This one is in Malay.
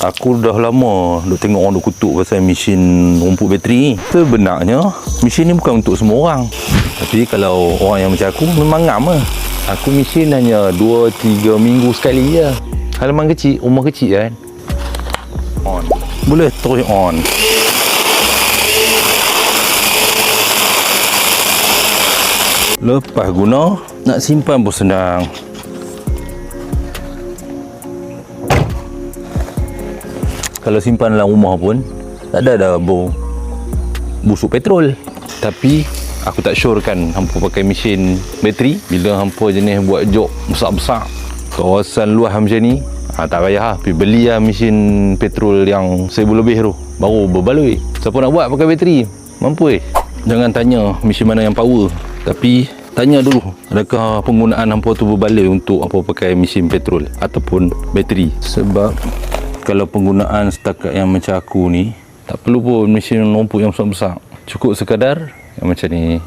Aku dah lama duk tengok orang duk kutuk pasal mesin rumput bateri ni. Sebenarnya mesin ni bukan untuk semua orang. Tapi kalau orang yang macam aku memang ngam lah. Aku mesin hanya 2-3 minggu sekali je. Halaman kecil, rumah kecil kan. On. Boleh terus on. Lepas guna, nak simpan pun senang. Kalau simpan dalam rumah pun tak ada busuk petrol. Tapi aku tak sure kan hampa pakai mesin bateri. Bila hampa jenis buat jok besar-besar kawasan luas macam ni, tak payah lah, pergi beli lah mesin petrol yang 1000 lebih tu, baru berbaloi. Siapa nak buat pakai bateri, mampu. Jangan tanya mesin mana yang power, tapi tanya dulu adakah penggunaan hampa tu berbaloi untuk apa pakai mesin petrol ataupun bateri. Sebab kalau penggunaan setakat yang macam aku ni, tak perlu pun mesin rumput yang besar-besar. Cukup sekadar yang macam ni.